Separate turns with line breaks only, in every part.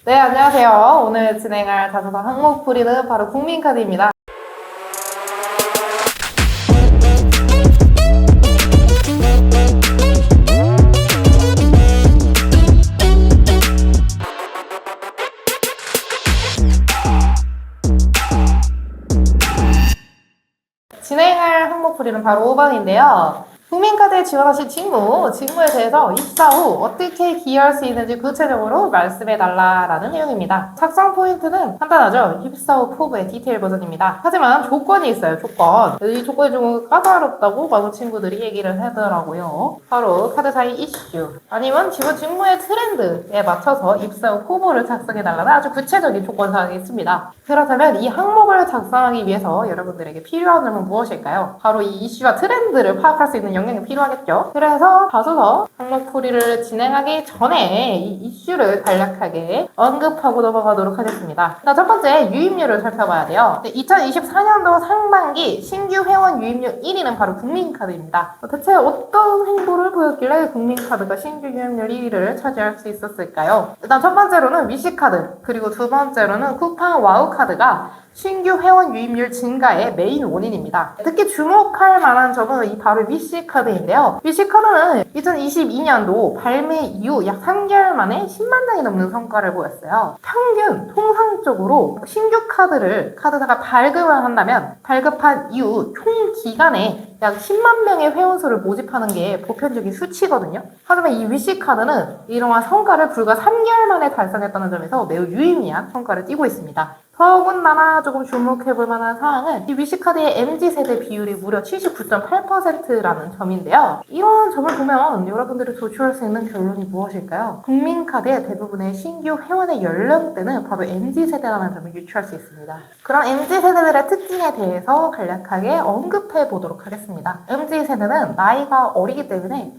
네, 안녕하세요. 오늘 진행할 자소서 항목 풀이는 바로 국민카드입니다. 진행할 항목 풀이는 바로 5번인데요. 국민카드에 지원하실 직무에 대해서 입사 후 어떻게 기여할 수 있는지 구체적으로 말씀해달라라는 내용입니다. 작성 포인트는 간단하죠. 입사 후 포부의 디테일 버전입니다. 하지만 조건이 있어요. 조건. 이 조건이 좀 까다롭다고 많은 친구들이 얘기를 하더라고요. 바로 카드사의 이슈 아니면 지원 직무의 트렌드에 맞춰서 입사 후 포부를 작성해달라는 아주 구체적인 조건사항이 있습니다. 그렇다면 이 항목을 작성하기 위해서 여러분들에게 필요한 점은 무엇일까요? 바로 이 이슈와 트렌드를 파악할 수 있는 역량이 필요하겠죠. 그래서 자소서 항목 풀이를 진행하기 전에 이 이슈를 간략하게 언급하고 넘어가도록 하겠습니다. 자, 첫 번째 유입률을 살펴봐야 돼요. 2024년도 상반기 신규 회원 유입률 1위는 바로 국민카드입니다. 대체 어떤 행보를 보였길래 국민카드가 신규 유입률 1위를 차지할 수 있었을까요? 일단 첫 번째로는 위시카드, 그리고 두 번째로는 쿠팡 와우카드가 신규 회원 유입률 증가의 메인 원인입니다. 특히 주목할 만한 점은 이 바로 위시카드인데요. 위시카드는 2022년도 발매 이후 약 3개월 만에 10만 장이 넘는 성과를 보였어요. 평균 통상적으로 신규 카드사가 발급을 한다면 발급한 이후 총 기간에 약 10만 명의 회원수를 모집하는 게 보편적인 수치거든요. 하지만 이 위시카드는 이러한 성과를 불과 3개월 만에 달성했다는 점에서 매우 유의미한 성과를 띠고 있습니다. 더군다나 조금 주목해볼 만한 사항은 이 위시카드의 MZ세대 비율이 무려 79.8%라는 점인데요. 이런 점을 보면 여러분들이 도출할 수 있는 결론이 무엇일까요? 국민카드의 대부분의 신규 회원의 연령대는 바로 MZ세대라는 점을 유추할 수 있습니다. 그런 MZ세대들의 특징에 대해서 간략하게 언급해 보도록 하겠습니다. MZ세대는 나이가 어리기 때문에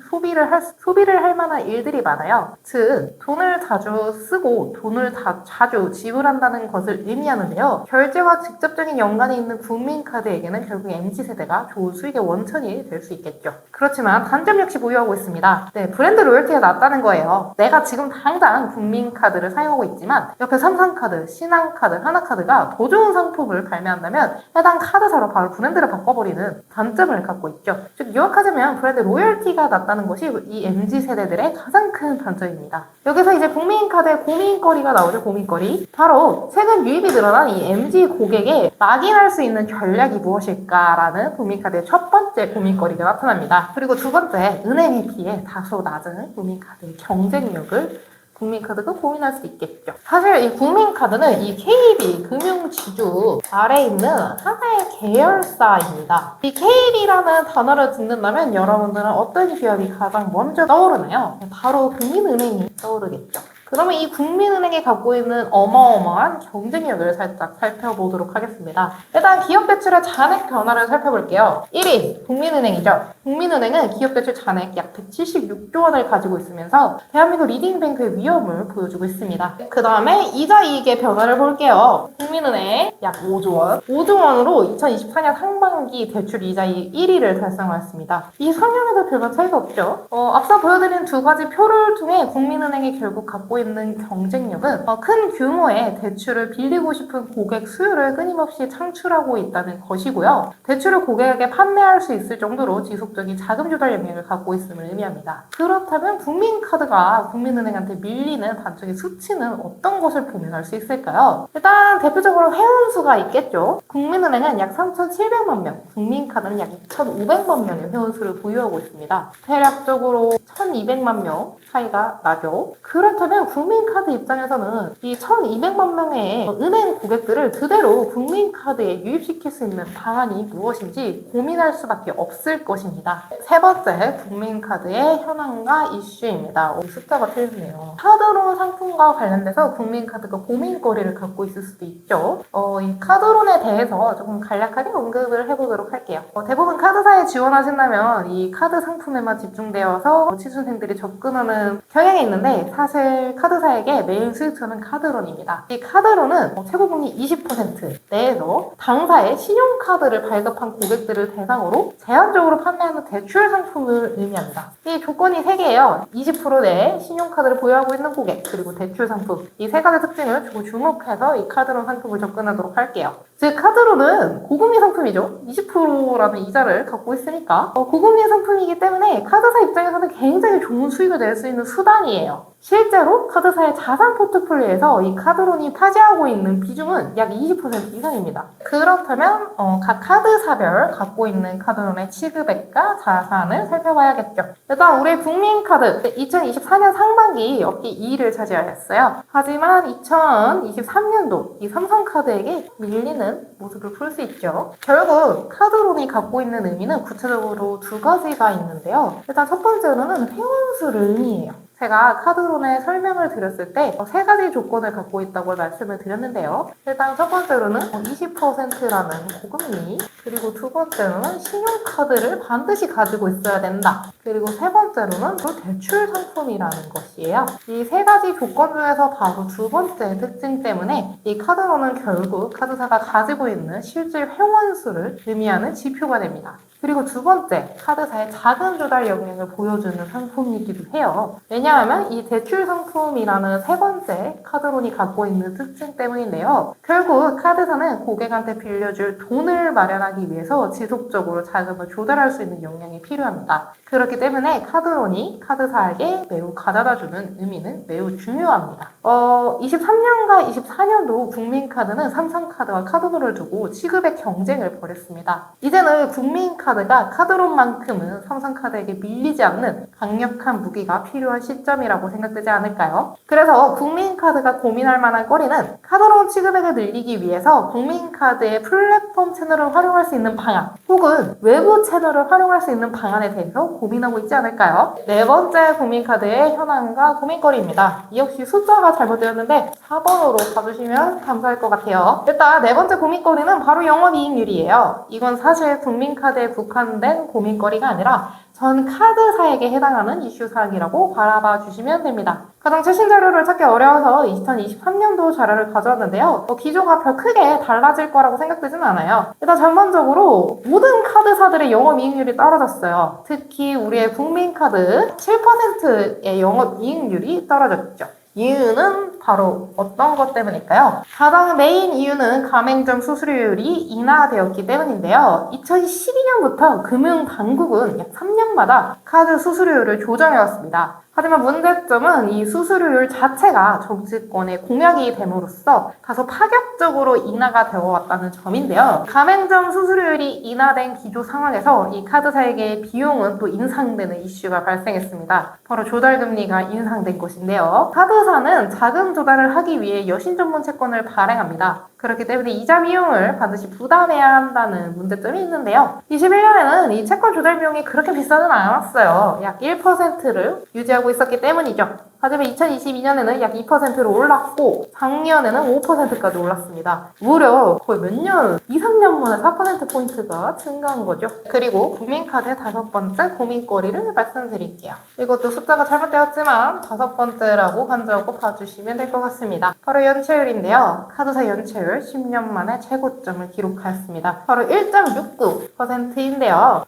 소비를 할 만한 일들이 많아요. 즉, 돈을 자주 쓰고 돈을 자주 지불한다는 것을 의미하는데요. 결제와 직접적인 연관이 있는 국민카드에게는 결국 MZ세대가 좋은 수익의 원천이 될 수 있겠죠. 그렇지만 단점 역시 보유하고 있습니다. 네, 브랜드 로열티가 낮다는 거예요. 내가 지금 당장 국민카드를 사용하고 있지만 옆에 삼성카드, 신한카드, 하나카드가 더 좋은 상품을 발매한다면 해당 카드사로 바로 브랜드를 바꿔버리는 단점을 갖고 있죠. 즉 요약하자면 브랜드 로열티가 낮다는 것이 이 MZ세대들의 가장 큰 단점입니다. 여기서 이제 국민카드의 고민거리가 나오죠. 고민거리. 바로 최근 유입이 늘어난 이 MZ 고객에 낙인할 수 있는 전략이 무엇일까라는 국민카드의 첫 번째 고민거리가 나타납니다. 그리고 두 번째, 은행에 비해 다소 낮은 국민카드의 경쟁력을 국민카드가 고민할 수 있겠죠. 사실 이 국민카드는 이 KB 금융지주 아래에 있는 하나의 계열사입니다. 이 KB라는 단어를 듣는다면 여러분들은 어떤 기업이 가장 먼저 떠오르나요? 바로 국민은행이 떠오르겠죠. 그러면 이 국민은행이 갖고 있는 어마어마한 경쟁력을 살짝 살펴보도록 하겠습니다. 일단 기업 대출의 잔액 변화를 살펴볼게요. 1위 국민은행이죠. 국민은행은 기업 대출 잔액 약 176조 원을 가지고 있으면서 대한민국 리딩뱅크의 위험을 보여주고 있습니다. 그 다음에 이자 이익의 변화를 볼게요. 국민은행 약 5조 원. 5조 원으로 2024년 상반기 대출 이자 이익 1위를 달성하였습니다. 이 3년에도 별반 차이가 없죠. 앞서 보여드린 두 가지 표를 통해 국민은행이 결국 갖고 있는 경쟁력은 큰 규모의 대출을 빌리고 싶은 고객 수요를 끊임없이 창출하고 있다는 것이고요. 대출을 고객에게 판매할 수 있을 정도로 지속적인 자금 조달 역량을 갖고 있음을 의미합니다. 그렇다면 국민카드가 국민은행한테 밀리는 단적인 수치는 어떤 것을 보면 알 수 있을까요? 일단 대표적으로 회원수가 있겠죠. 국민은행은 약 3,700만 명, 국민카드는 약 2,500만 명의 회원수를 보유하고 있습니다. 대략적으로 1,200만 명 차이가 나죠. 그렇다면 국민카드 입장에서는 이 1,200만 명의 은행 고객들을 그대로 국민카드에 유입시킬 수 있는 방안이 무엇인지 고민할 수밖에 없을 것입니다. 세 번째, 국민카드의 현황과 이슈입니다. 숫자가 틀리네요. 카드론 상품과 관련돼서 국민카드가 고민거리를 갖고 있을 수도 있죠. 이 카드론에 대해서 조금 간략하게 언급을 해보도록 할게요. 대부분 카드사에 지원하신다면 이 카드 상품에만 집중되어서 취준생들이 접근하는 경향이 있는데 사실 카드사에게 메인 수익처는 카드론입니다. 이 카드론은 최고금리 20% 내에서 당사의 신용카드를 발급한 고객들을 대상으로 제한적으로 판매하는 판매하는 대출 상품을 의미합니다. 이 조건이 3개예요. 20% 내에 신용카드를 보유하고 있는 고객, 그리고 대출 상품. 이 3가지 특징을 주고 주목해서 이 카드론 상품을 접근하도록 할게요. 즉 카드론은 고금리 상품이죠. 20%라는 이자를 갖고 있으니까 고금리 상품이기 때문에 카드사 입장에서는 굉장히 좋은 수익을 낼 수 있는 수단이에요. 실제로 카드사의 자산 포트폴리오에서 이 카드론이 차지하고 있는 비중은 약 20% 이상입니다. 그렇다면 각 카드사별 갖고 있는 카드론의 취급액과 자산을 살펴봐야겠죠. 일단 우리 국민카드 2024년 상반기 업계 2위를 차지하였어요. 하지만 2023년도 이 삼성카드에게 밀리는 모습을 볼 수 있죠. 결국 카드론이 갖고 있는 의미는 구체적으로 2가지가 있는데요. 일단 첫 번째로는 회원수를 의미해요. 제가 카드론의 설명을 드렸을 때 3가지 조건을 갖고 있다고 말씀을 드렸는데요. 일단 첫 번째로는 20%라는 고금리, 그리고 두 번째로는 신용카드를 반드시 가지고 있어야 된다. 그리고 세 번째로는 또 대출 상품이라는 것이에요. 이 3가지 조건 중에서 바로 두 번째 특징 때문에 이 카드론은 결국 카드사가 가지고 있는 실제 회원수를 의미하는 지표가 됩니다. 그리고 두 번째, 카드사의 자금 조달 역량을 보여주는 상품이기도 해요. 왜냐하면 이 대출 상품이라는 3번째 카드론이 갖고 있는 특징 때문인데요. 결국 카드사는 고객한테 빌려줄 돈을 마련하기 위해서 지속적으로 자금을 조달할 수 있는 역량이 필요합니다. 그렇기 때문에 카드론이 카드사에게 매우 가져다주는 의미는 매우 중요합니다. 23년과 24년도 국민카드는 삼성카드와 카드론을 두고 취급의 경쟁을 벌였습니다. 이제는 국민카드가 카드론만큼은 삼성카드에게 밀리지 않는 강력한 무기가 필요한 시점이라고 생각되지 않을까요? 그래서 국민카드가 고민할 만한 거리는 카드론 취급액을 늘리기 위해서 국민카드의 플랫폼 채널을 활용할 수 있는 방안, 혹은 외부 채널을 활용할 수 있는 방안에 대해서 고민하고 있지 않을까요? 4번째 국민카드의 현황과 고민거리입니다. 이 역시 숫자가 잘못되었는데 4번으로 봐주시면 감사할 것 같아요. 일단 4번째 고민거리는 바로 영업이익률이에요. 이건 사실 국민카드에 국한된 고민거리가 아니라 전 카드사에게 해당하는 이슈사항이라고 바라봐 주시면 됩니다. 가장 최신 자료를 찾기 어려워서 2023년도 자료를 가져왔는데요. 기조가 별 크게 달라질 거라고 생각되지는 않아요. 일단 전반적으로 모든 카드사들의 영업이익률이 떨어졌어요. 특히 우리의 국민카드 7%의 영업이익률이 떨어졌죠. 이유는 바로 어떤 것 때문일까요? 가장 메인 이유는 가맹점 수수료율이 인하되었기 때문인데요. 2012년부터 금융당국은 약 3년마다 카드 수수료율을 조정해왔습니다. 하지만 문제점은 이 수수료율 자체가 정치권의 공약이 됨으로써 다소 파격적으로 인하가 되어 왔다는 점인데요. 가맹점 수수료율이 인하된 기조 상황에서 이 카드사에게 비용은 또 인상되는 이슈가 발생했습니다. 바로 조달금리가 인상된 것인데요. 카드사는 자금 조달을 하기 위해 여신 전문 채권을 발행합니다. 그렇기 때문에 이자 비용을 반드시 부담해야 한다는 문제점이 있는데요. 21년에는 이 채권 조달 비용이 그렇게 비싸진 않았어요. 약 1%를 유지하고 있었기 때문이죠. 하지만 2022년에는 약 2%로 올랐고 작년에는 5%까지 올랐습니다. 무려 거의 몇 년, 2, 3년 만에 4%포인트가 증가한 거죠. 그리고 국민카드의 5번째 고민거리를 말씀드릴게요. 이것도 숫자가 잘못되었지만 5번째라고 간주하고 봐주시면 될 것 같습니다. 바로 연체율인데요. 카드사 연체율 10년 만에 최고점을 기록하였습니다. 바로 1.69%인데요.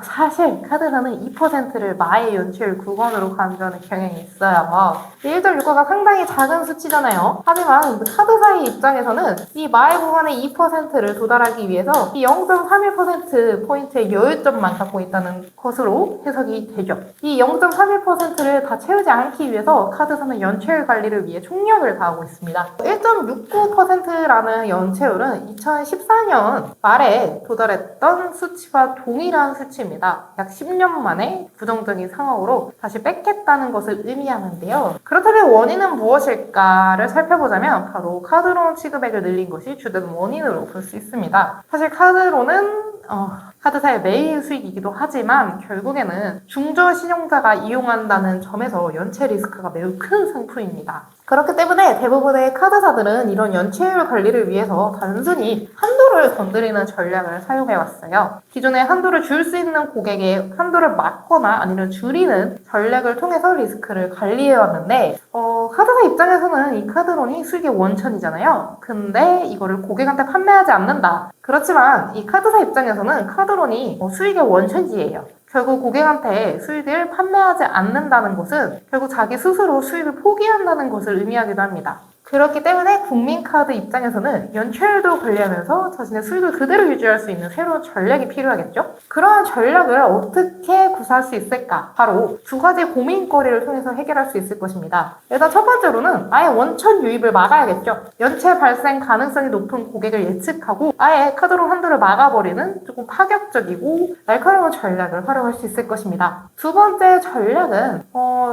사실 카드사는 2%를 마의 연체율 구간으로 간주하는 경향이 있어요. 1.69가 상당히 작은 수치잖아요. 하지만 카드사의 입장에서는 이 마의 구간의 2%를 도달하기 위해서 이 0.31%포인트의 여유점만 갖고 있다는 것으로 해석이 되죠. 이 0.31%를 다 채우지 않기 위해서 카드사는 연체율 관리를 위해 총력을 다하고 있습니다. 1.69%라는 연체율은 2014년 말에 도달했던 수치와 동일한 수치입니다. 약 10년 만에 부정적인 상황으로 다시 뺏겠다는 것을 의미하는데요. 그렇다면 원인은 무엇일까를 살펴보자면 바로 카드론 취급액을 늘린 것이 주된 원인으로 볼 수 있습니다. 사실 카드론은 카드사의 메인 수익이기도 하지만 결국에는 중저신용자가 이용한다는 점에서 연체 리스크가 매우 큰 상품입니다. 그렇기 때문에 대부분의 카드사들은 이런 연체율 관리를 위해서 단순히 한도를 건드리는 전략을 사용해왔어요. 기존에 한도를 줄 수 있는 고객의 한도를 막거나 아니면 줄이는 전략을 통해서 리스크를 관리해왔는데 카드사 입장에서는 이 카드론이 수익의 원천이잖아요. 근데 이거를 고객한테 판매하지 않는다. 그렇지만 이 카드사 입장에서는 카드 카드론이 수익의 원천지예요. 결국 고객한테 수익을 판매하지 않는다는 것은 결국 자기 스스로 수익을 포기한다는 것을 의미하기도 합니다. 그렇기 때문에 국민카드 입장에서는 연체율도 관리하면서 자신의 수익을 그대로 유지할 수 있는 새로운 전략이 필요하겠죠? 그러한 전략을 어떻게 구사할 수 있을까? 바로 두 가지 고민거리를 통해서 해결할 수 있을 것입니다. 일단 첫 번째로는 아예 원천 유입을 막아야겠죠. 연체 발생 가능성이 높은 고객을 예측하고 아예 카드론 한도를 막아버리는 조금 파격적이고 날카로운 전략을 활용할 수 있을 것입니다. 두 번째 전략은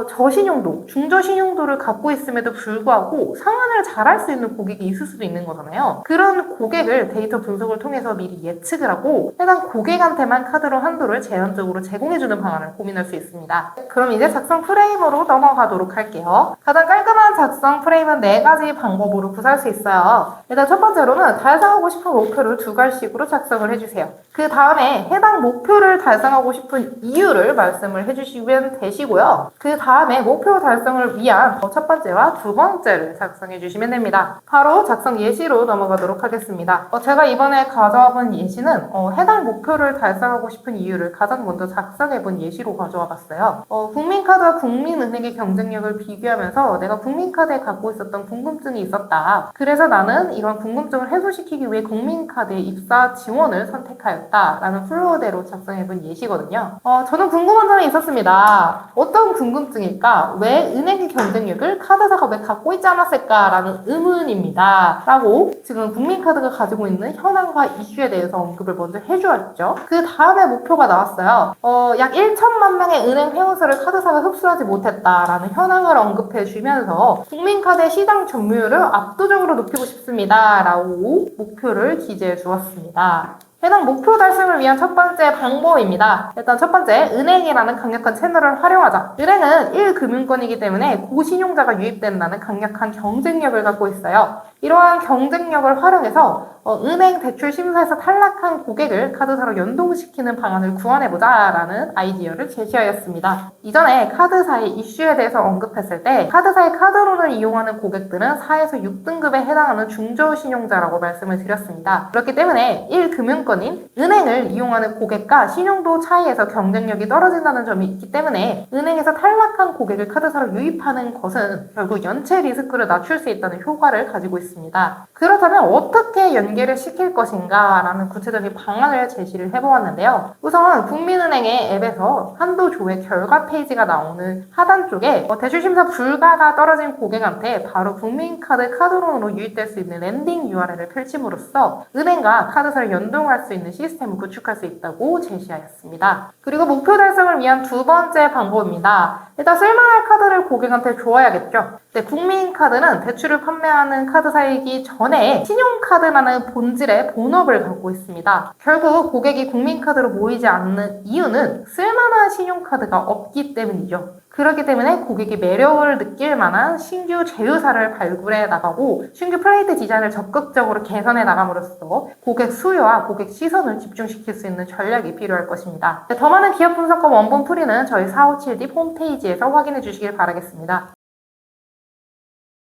저신용도, 중저신용도를 갖고 있음에도 불구하고 상환을 잘할 수 있는 고객이 있을 수도 있는 거잖아요. 그런 고객을 데이터 분석을 통해서 미리 예측을 하고 해당 고객한테만 카드론 한도를 제한적으로 제공해주는 방안을 고민할 수 있습니다. 그럼 이제 작성 프레임으로 넘어가도록 할게요. 가장 깔끔한 작성 프레임은 4가지 방법으로 구사할 수 있어요. 일단 첫 번째로는 달성하고 싶은 목표를 2가지씩으로 작성을 해주세요. 그 다음에 해당 목표를 달성하고 싶은 이유를 말씀을 해주시면 되시고요. 그 다음에 목표 달성을 위한 첫 번째와 두 번째를 작성해 주시면 됩니다. 바로 작성 예시로 넘어가도록 하겠습니다. 제가 이번에 가져와 본 예시는 해당 목표를 달성하고 싶은 이유를 가장 먼저 작성해 본 예시로 가져와 봤어요. 국민카드와 국민은행의 경쟁력을 비교하면서 내가 국민카드에 갖고 있었던 궁금증이 있었다. 그래서 나는 이런 궁금증을 해소시키기 위해 국민카드의 입사 지원을 선택하였다. 라는 플로우대로 작성해 본 예시거든요. 저는 궁금한 점이 있었습니다. 어떤 궁금증일까? 왜 은행의 경쟁력을 카드사가 왜 갖고 있지 않았을까라는 의문입니다. 라고 지금 국민카드가 가지고 있는 현황과 이슈에 대해서 언급을 먼저 해주었죠. 그 다음에 목표가 나왔어요. 약 1천만 명의 은행 회원수를 카드사가 흡수하지 못했다라는 현황을 언급해 주면서 국민카드의 시장 점유율을 압도적으로 높이고 싶습니다. 라고 목표를 기재해 주었습니다. 해당 목표 달성을 위한 첫 번째 방법입니다. 일단 첫 번째, 은행이라는 강력한 채널을 활용하자. 은행은 1금융권이기 때문에 고신용자가 유입된다는 강력한 경쟁력을 갖고 있어요. 이러한 경쟁력을 활용해서 은행 대출 심사에서 탈락한 고객을 카드사로 연동시키는 방안을 구현해보자 라는 아이디어를 제시하였습니다. 이전에 카드사의 이슈에 대해서 언급했을 때 카드사의 카드론을 이용하는 고객들은 4에서 6등급에 해당하는 중저신용자라고 말씀을 드렸습니다. 그렇기 때문에 1금융권인 은행을 이용하는 고객과 신용도 차이에서 경쟁력이 떨어진다는 점이 있기 때문에 은행에서 탈락한 고객을 카드사로 유입하는 것은 결국 연체 리스크를 낮출 수 있다는 효과를 가지고 있습니다. 그렇다면 어떻게 연계를 시킬 것인가 라는 구체적인 방안을 제시를 해보았는데요. 우선 국민은행의 앱에서 한도 조회 결과 페이지가 나오는 하단 쪽에 대출심사 불가가 떨어진 고객한테 바로 국민카드 카드론으로 유입될 수 있는 랜딩 URL을 펼침으로써 은행과 카드사를 연동할 수 있는 시스템을 구축할 수 있다고 제시하였습니다. 그리고 목표 달성을 위한 두 번째 방법입니다. 일단 쓸만할 카드를 고객한테 줘야겠죠. 국민카드는 대출을 판매하는 카드사이기 전에 신용카드라는 본질의 본업을 갖고 있습니다. 결국 고객이 국민카드로 모이지 않는 이유는 쓸만한 신용카드가 없기 때문이죠. 그렇기 때문에 고객이 매력을 느낄 만한 신규 제휴사를 발굴해 나가고 신규 플레이트 디자인을 적극적으로 개선해 나감으로써 고객 수요와 고객 시선을 집중시킬 수 있는 전략이 필요할 것입니다. 더 많은 기업 분석과 원본 풀이는 저희 457딥 홈페이지에서 확인해 주시길 바라겠습니다.